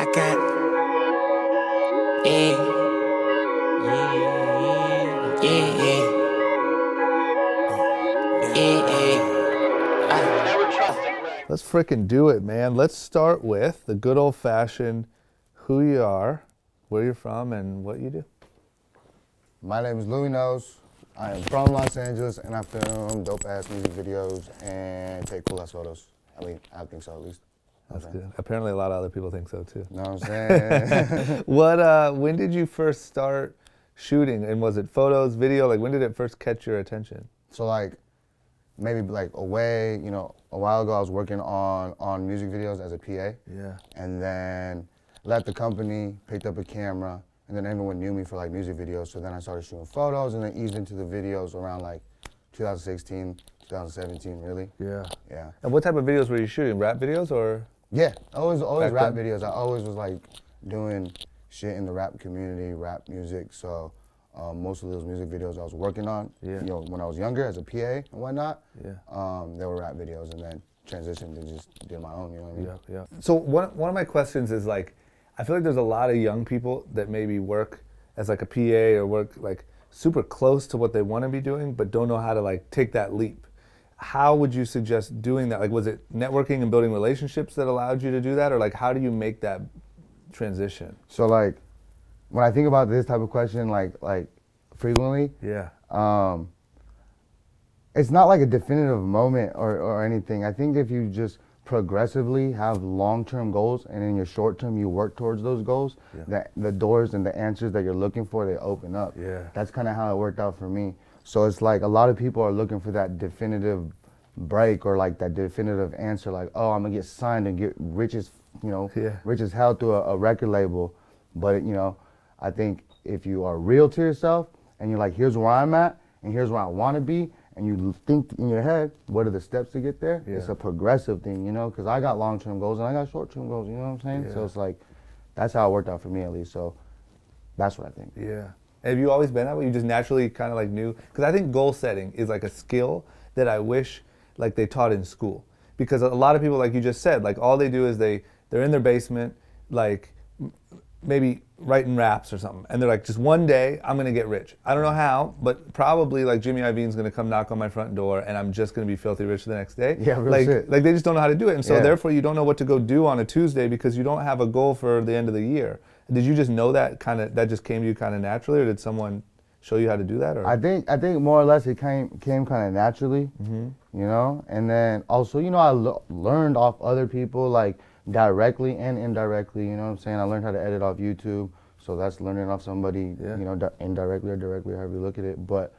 I got yeah, Let's frickin' do it, man. Let's start with the good old-fashioned who you are, where you're from, and what you do. My name is Louieknows. I am from Los Angeles, and I film dope-ass music videos and take cool-ass photos. I mean, I think so, at least. That's good. Apparently a lot of other people think so, too. Know what I'm saying? When did you first start shooting? And was it photos, video? Like, when did it first catch your attention? So, like, maybe, like, a while ago, I was working on music videos as a PA. Yeah. And then left the company, picked up a camera, and then everyone knew me for, like, music videos. So then I started shooting photos and then eased into the videos around, like, 2016, 2017, really. Yeah. Yeah. And what type of videos were you shooting? Rap videos or? Yeah, always Back rap then? videos. I always was like doing shit in the rap community, rap music. So most of those music videos I was working on, when I was younger as a PA and whatnot, they were rap videos, and then transitioned and just did my own. You know what I mean? Yeah. So one of my questions is like, I feel like there's a lot of young people that maybe work as like a PA or work like super close to what they want to be doing, but don't know how to like take that leap. How would you suggest doing that? Like, was it networking and building relationships that allowed you to do that? Or like, how do you make that transition? So like, when I think about this type of question, like frequently, it's not like a definitive moment or anything. I think if you just progressively have long-term goals and in your short term you work towards those goals, that the doors and the answers that you're looking for, they open up. Yeah. That's kind of how it worked out for me. So it's like a lot of people are looking for that definitive break or like that definitive answer, like, oh, I'm gonna get signed and get rich as rich as hell through a record label. But I think if you are real to yourself and you're like, here's where I'm at and here's where I want to be, and you think in your head, what are the steps to get there? It's a progressive thing, because I got long-term goals and I got short-term goals, you know what I'm saying? Yeah. So it's like, that's how it worked out for me at least. So that's what I think. Yeah. Have you always been that way? You just naturally kind of like knew? Because I think goal setting is like a skill that I wish like they taught in school. Because a lot of people, like you just said, like all they do is they're in their basement, like maybe writing raps or something. And they're like, just one day I'm gonna get rich. I don't know how, but probably like Jimmy Iovine's gonna come knock on my front door and I'm just gonna be filthy rich the next day. Yeah, real like, shit. Like they just don't know how to do it. And so therefore you don't know what to go do on a Tuesday because you don't have a goal for the end of the year. Did you just know that that just came to you kind of naturally, or did someone show you how to do that? Or? I think more or less it came kind of naturally, and then also, I learned off other people, like directly and indirectly, you know what I'm saying? I learned how to edit off YouTube, so that's learning off somebody, indirectly or directly, however you look at it. But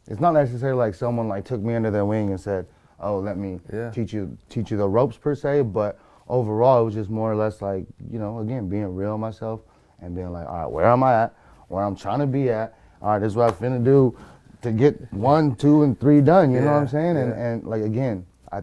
it's not necessarily like someone like took me under their wing and said, oh, let me teach you the ropes per se, but overall, it was just more or less like, again, being real myself and being like, all right, where am I at? Where I'm trying to be at? All right, this is what I'm finna do to get 1, 2, and 3 done. You know what I'm saying? And like, again, I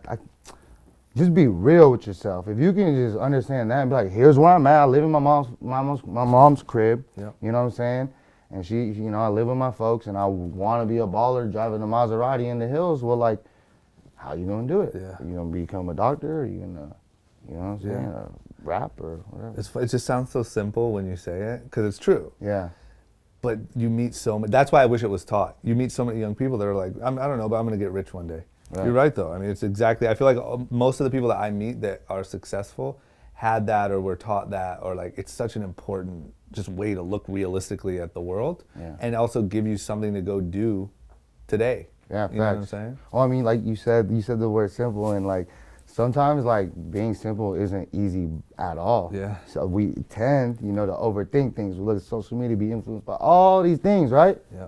just be real with yourself. If you can just understand that and be like, here's where I'm at. I live in my mom's crib. Yeah. You know what I'm saying? And she, I live with my folks, and I want to be a baller driving a Maserati in the hills. Well, like, how you gonna do it? Yeah. You gonna become a doctor? Or you gonna you know what I'm saying? Rap or whatever. It just sounds so simple when you say it, because it's true. Yeah. But you meet so many, that's why I wish it was taught. You meet so many young people that are like, I don't know, but I'm gonna get rich one day. Right. You're right though. I mean, it's exactly, I feel like most of the people that I meet that are successful had that or were taught that, or like, it's such an important just way to look realistically at the world and also give you something to go do today. Yeah, you know what I'm saying? Well, I mean, like you said the word simple, and like, sometimes like being simple isn't easy at all. Yeah. So we tend, to overthink things. We look at social media, be influenced by all these things, right? Yeah.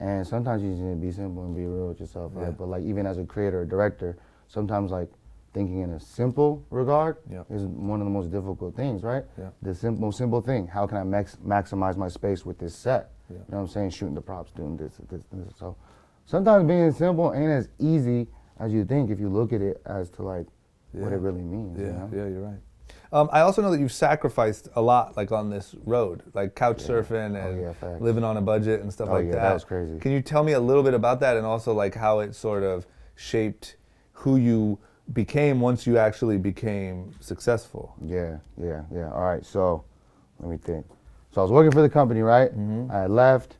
And sometimes you just need to be simple and be real with yourself, right? But like even as a creator or director, sometimes like thinking in a simple regard is one of the most difficult things, right? Yeah. The simple thing. How can I maximize my space with this set? Yeah. You know what I'm saying? Shooting the props, doing this. So sometimes being simple ain't as easy as you think if you look at it as to like what it really means. Yeah, you're right. I also know that you've sacrificed a lot, like on this road, like couch surfing and living on a budget and stuff like that. That was crazy. Can you tell me a little bit about that, and also like how it sort of shaped who you became once you actually became successful. Yeah. All right, so let me think. So I was working for the company, right? I had left,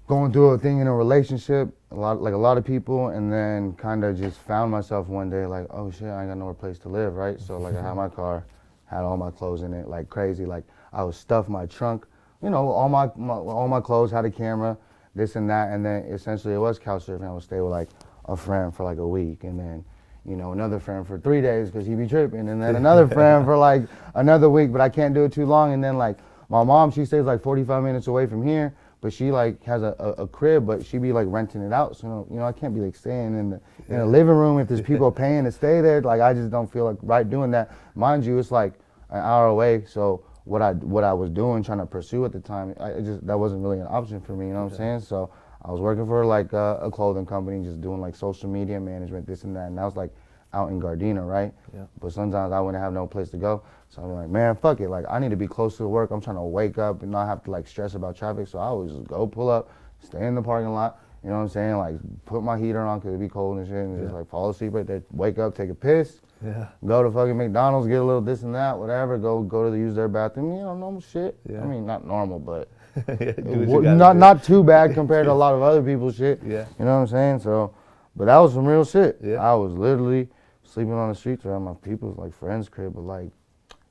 going through a thing in a relationship, a lot of people, and then kind of just found myself one day like, oh shit, I ain't got nowhere place to live, right? So like I had my car, had all my clothes in it, like crazy. Like I would stuff my trunk, all my clothes, had a camera, this and that, and then essentially it was couch surfing. I would stay with like a friend for like a week, and then another friend for 3 days because he be tripping, and then another friend for like another week, but I can't do it too long. And then like my mom, she stays like 45 minutes away from here, but she like has a crib, but she be like renting it out. So I can't be like staying in a living room if there's people paying to stay there. Like I just don't feel like right doing that. Mind you, it's like an hour away. So what I was doing, trying to pursue at the time, that wasn't really an option for me. You know what I'm saying? So I was working for like a clothing company, just doing like social media management, this and that. And that was like out in Gardena, right? Yeah. But sometimes I wouldn't have no place to go. So I'm like, man, fuck it. Like I need to be close to work. I'm trying to wake up and not have to like stress about traffic. So I would just go pull up, stay in the parking lot. You know what I'm saying? Like put my heater on because it'd be cold and shit, and just like fall asleep right there. Wake up, take a piss. Yeah. Go to fucking McDonald's, get a little this and that, whatever. Go use their bathroom. Normal shit. Yeah. I mean, not normal, but not too bad compared to a lot of other people's shit. Yeah. You know what I'm saying? So, but that was some real shit. Yeah. I was literally sleeping on the streets around my people's like friends' crib, but like,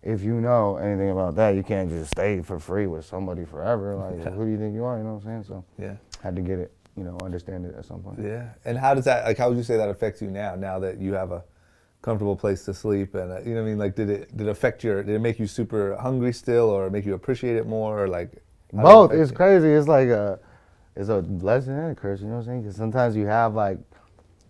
if you know anything about that, you can't just stay for free with somebody forever. Like, who do you think you are? You know what I'm saying? So, yeah, had to get it. Understand it at some point. Yeah. And how does that, like, how would you say that affects you now that you have a comfortable place to sleep? And you know what I mean? Like, did it make you super hungry still, or make you appreciate it more, or like? Both. It's crazy. It's like it's a blessing and a curse. You know what I'm saying? Because sometimes you have like,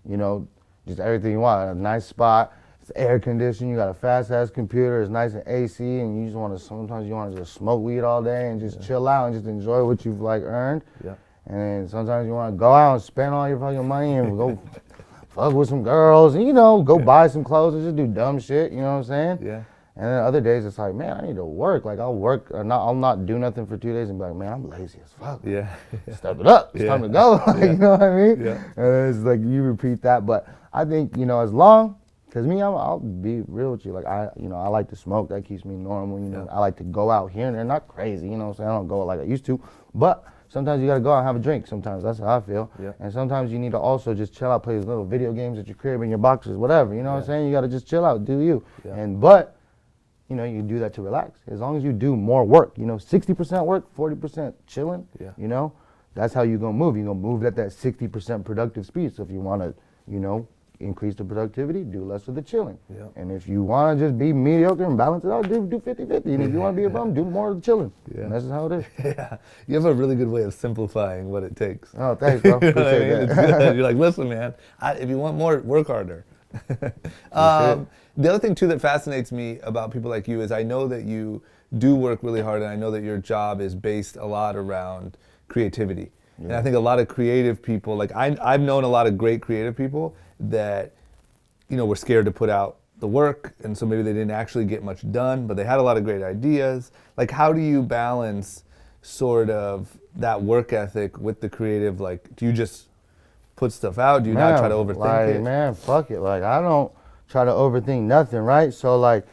just everything you want. A nice spot. It's air conditioned. You got a fast ass computer. It's nice and AC, and you just want to. Sometimes you want to just smoke weed all day and just chill out and just enjoy what you've like earned. Yeah. And then sometimes you want to go out and spend all your fucking money and go fuck with some girls and, go buy some clothes and just do dumb shit, you know what I'm saying? Yeah. And then other days it's like, man, I need to work. Like I'll work, I'll not do nothing for 2 days and be like, man, I'm lazy as fuck. Yeah. Step it up. It's time to go. Like, you know what I mean? Yeah. And it's like you repeat that. But I think, as long, because me, I'll be real with you. Like I like to smoke. That keeps me normal. I like to go out here and there, not crazy, you know what I'm saying? I don't go like I used to. But sometimes you gotta go out and have a drink. Sometimes that's how I feel. Yeah. And sometimes you need to also just chill out, play these little video games at your crib in your boxes, whatever. You know what I'm saying? You gotta just chill out, do you. Yeah. But you can do that to relax. As long as you do more work, 60% work, 40% chilling. Yeah. That's how you gonna move. You're gonna move at that 60% productive speed. So if you wanna, increase the productivity, do less of the chilling. Yeah. And if you wanna just be mediocre and balance it out, do 50-50. And if you wanna be a bum, do more of the chilling. Yeah. And that's just how it is. Yeah. You have a really good way of simplifying what it takes. Oh, thanks, bro. You know what I Appreciate mean? that. It's good. You're like, listen, man, if you want more, work harder. The other thing, too, that fascinates me about people like you is I know that you do work really hard, and I know that your job is based a lot around creativity. Yeah. And I think a lot of creative people, like I've known a lot of great creative people that, were scared to put out the work, and so maybe they didn't actually get much done, but they had a lot of great ideas. Like, how do you balance sort of that work ethic with the creative? Like, do you just put stuff out? Do you not try to overthink it? Man, fuck it. Like, I don't try to overthink nothing, right? So, like,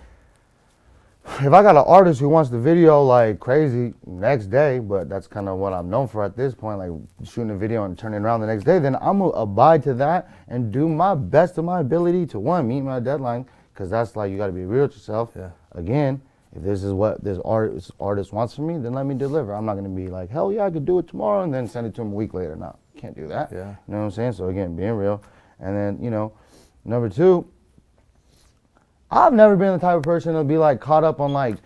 if I got an artist who wants the video like crazy next day, but that's kind of what I'm known for at this point, like shooting a video and turning it around the next day, then I'm going to abide to that and do my best of my ability to, one, meet my deadline, because that's like, you got to be real with yourself. Yeah. Again, if this is what this artist wants from me, then let me deliver. I'm not going to be like, hell yeah, I could do it tomorrow and then send it to him a week later. No, can't do that. Yeah. You know what I'm saying? So again, being real. And then, number two, I've never been the type of person to be like caught up on like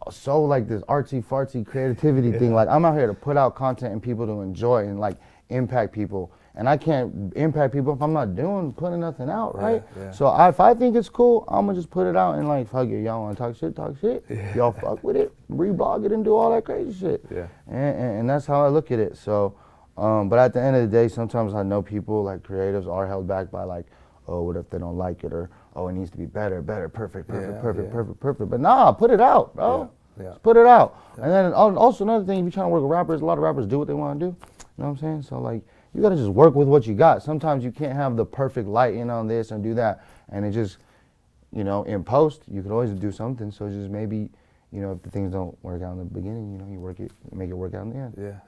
this artsy fartsy creativity thing. Like I'm out here to put out content and people to enjoy and like impact people. And I can't impact people if I'm not putting nothing out, right? Yeah. So if I think it's cool, I'm gonna just put it out and like, fuck it, y'all wanna talk shit. Yeah. Y'all fuck with it, reblog it and do all that crazy shit. Yeah. And that's how I look at it. So, but at the end of the day, sometimes I know people like creatives are held back by like, oh, what if they don't like it? Or, oh, it needs to be better, perfect. But nah, put it out, bro. Yeah. Just put it out. Yeah. And then also another thing, if you're trying to work with rappers, a lot of rappers do what they want to do. You know what I'm saying? So like, you gotta just work with what you got. Sometimes you can't have the perfect lighting on this and do that. and it just, you know, in post you could always do something. So just maybe, you know, if the things don't work out in the beginning, you know, you make it work out in the end.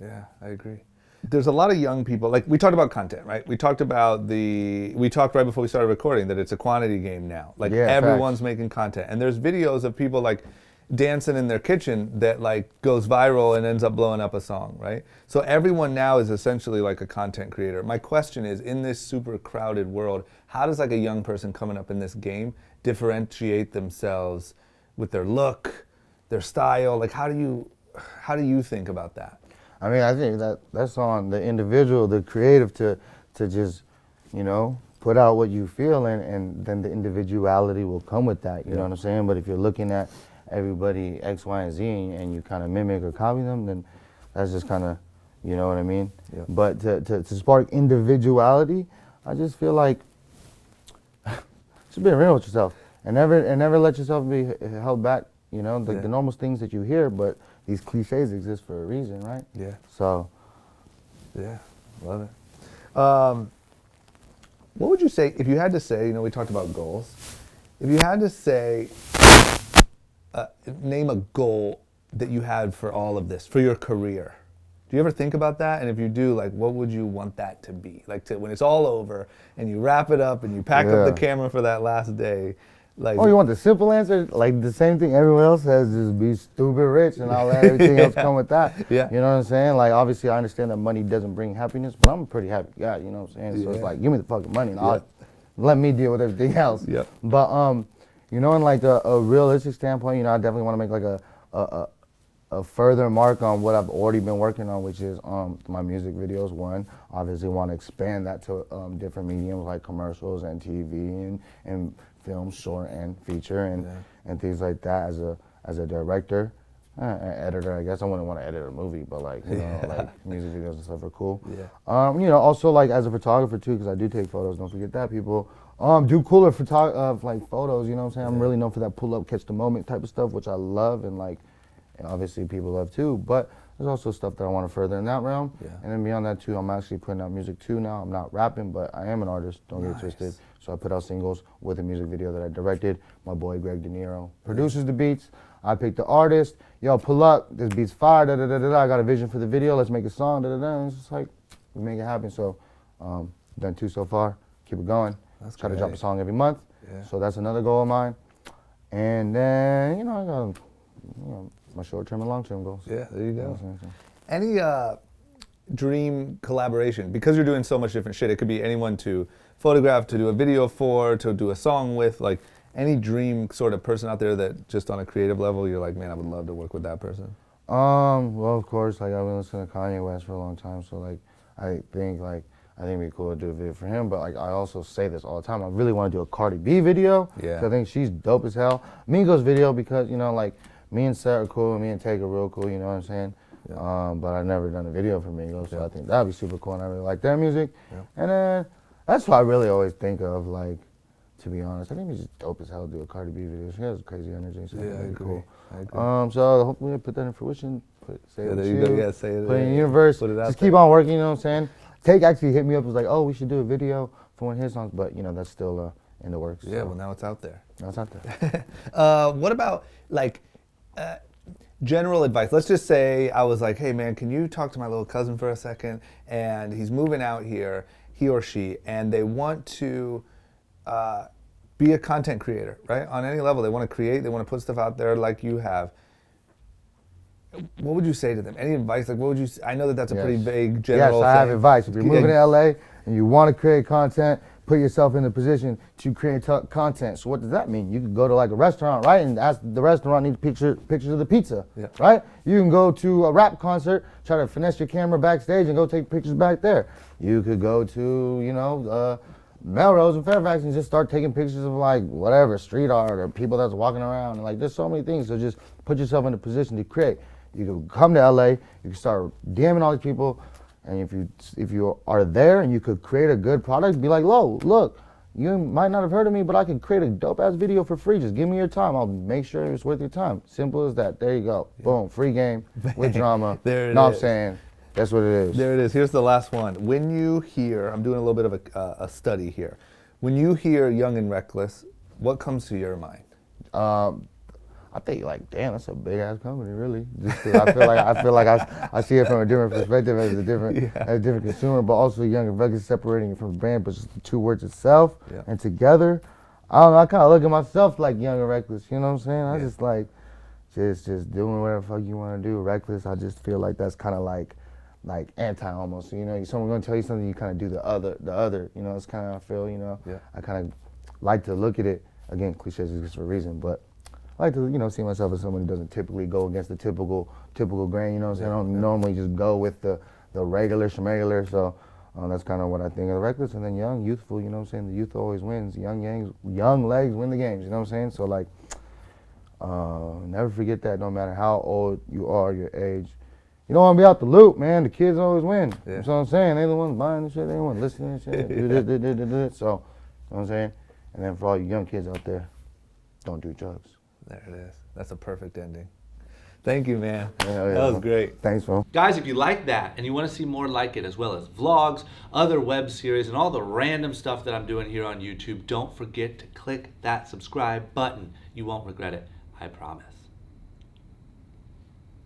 Yeah, I agree. There's a lot of young people, like we talked about content, right? We talked right before we started recording that it's a quantity game now. Like Yeah, everyone's facts. making content. And there's videos of people like dancing in their kitchen that like goes viral and ends up blowing up a song, right? So everyone now is essentially like a content creator. My question is, in this super crowded world, how does like a young person coming up in this game differentiate themselves with their look, their style? Like how do you think about that? I mean, I think that's on the individual, the creative, to just, you know, put out what you feel, and then the individuality will come with that. You know what I'm saying? But if you're looking at everybody X, Y, and Z, and you kind of mimic or copy them, then that's just kind of, you know what I mean? Yeah. But to spark individuality, I just feel like just being real with yourself, and never let yourself be held back. You know, the normal things that you hear, but these cliches exist for a reason, right? Yeah. So. Yeah, love it. What would you say, if you had to say, you know, we talked about goals. If you had to say, name a goal that you had for all of this, for your career. Do you ever think about that? And if you do, like, what would you want that to be? Like, when it's all over and you wrap it up and you pack up the camera for that last day, like. Oh, you want the simple answer? Like the same thing everyone else says, just be stupid rich, and I'll let everything else come with that. Yeah. You know what I'm saying? Like, obviously, I understand that money doesn't bring happiness, but I'm a pretty happy guy, you know what I'm saying? So it's like, give me the fucking money, and I'll let me deal with everything else. Yeah. But, you know, in like a realistic standpoint, you know, I definitely want to make like a further mark on what I've already been working on, which is my music videos. One, obviously want to expand that to different mediums like commercials and TV and film, short and feature, and things like that. As a director, an editor, I guess I wouldn't want to edit a movie, but like, you know, like music videos and stuff are cool. Yeah. You know, also like as a photographer too, because I do take photos. Don't forget that, people. Do cooler like photos. You know what I'm saying? I'm really known for that pull up, catch the moment type of stuff, which I love, and like. And obviously people love too, but there's also stuff that I want to further in that realm. Yeah. And then beyond that too, I'm actually putting out music too now. I'm not rapping, but I am an artist, don't get it twisted. So I put out singles with a music video that I directed. My boy Greg De Niro produces the beats. I pick the artist. Yo, pull up, this beat's fire, da da da da da. I got a vision for the video, let's make a song, da da da. And it's just like, we make it happen. So done 2 so far, keep it going. That's Try great. to drop a song every month. Yeah. So that's another goal of mine. And then, you know, I got, you know, my short-term and long-term goals. Yeah, there you go. So. Any dream collaboration? Because you're doing so much different shit, it could be anyone to photograph, to do a video for, to do a song with, like any dream sort of person out there that just on a creative level, you're like, man, I would love to work with that person? Well, of course, like I've been listening to Kanye West for a long time, so like I think it'd be cool to do a video for him, but like I also say this all the time, I really want to do a Cardi B video. Yeah. 'Cause I think she's dope as hell. Migos video because, you know, like me and Seth are cool, and me and Take are real cool, you know what I'm saying? Yeah. But I've never done a video for Migos, so I think that'd be super cool, and I really like their music. Yeah. And then that's what I really always think of, like, to be honest. I think it's just dope as hell to do a Cardi B video. She has crazy energy, so that'd be cool. I agree. So hopefully I put that in fruition. Say it there with you go. Yeah, say it. Put it in the universe. Put it out Just there. keep on working, you know what I'm saying? Take actually hit me up, was like, oh, we should do a video for one of his songs, but you know, that's still in the works. Yeah, so. well now it's out there. Now it's out there. What about like general advice? Let's just say I was like, hey man, can you talk to my little cousin for a second? And he's moving out here, he or she, and they want to be a content creator, right? On any level, they want to create, they want to put stuff out there like you have. What would you say to them? Any advice? Like, what would you? I know that that's a pretty vague general. Yes, I have thing. advice. If you're moving to LA and you want to create content, put yourself in the position to create content. So what does that mean? You could go to like a restaurant, right, and ask the restaurant needs pictures of the pizza, right? You can go to a rap concert, try to finesse your camera backstage and go take pictures back there. You could go to, you know, Melrose and Fairfax and just start taking pictures of like whatever, street art or people that's walking around. And like, there's so many things. So just put yourself in a position to create. You can come to LA, you can start DMing all these people, and if you are there and you could create a good product, be like, look, you might not have heard of me, but I can create a dope ass video for free. Just give me your time. I'll make sure it's worth your time. Simple as that. There you go. Boom. Free game with drama. There it no, is. I'm saying that's what it is. There it is. Here's the last one. When you hear, I'm doing a little bit of a study here. When you hear Young and Reckless, what comes to your mind? I think like, damn, that's a big ass company, really. Just 'cause I feel like I see it from a different perspective as a different consumer, but also Young and Reckless separating it from the brand, but just the two words itself and together. I don't know. I kind of look at myself like Young and Reckless. You know what I'm saying? I just like just doing whatever the fuck you want to do. Reckless. I just feel like that's kind of like anti almost. You know, someone gonna tell you something, you kind of do the other. You know, it's kind of I feel. You know, I kind of like to look at it again. Cliches exist for a reason, but I like to, you know, see myself as someone who doesn't typically go against the typical grain, you know what I'm saying? I don't normally just go with the regular schmegular, so that's kind of what I think of the Reckless. And then young, youthful, you know what I'm saying? The youth always wins. Young legs win the games, you know what I'm saying? So like, never forget that no matter how old you are, your age. You don't want to be out the loop, man. The kids always win. Yeah. That's what I'm saying. They the ones buying the shit. They the ones listening to shit. So, you know what I'm saying? And then for all you young kids out there, don't do drugs. There it is. That's a perfect ending. Thank you, man. Yeah, that was great. Thanks, bro. Guys, if you like that and you want to see more like it, as well as vlogs, other web series, and all the random stuff that I'm doing here on YouTube, don't forget to click that subscribe button. You won't regret it, I promise.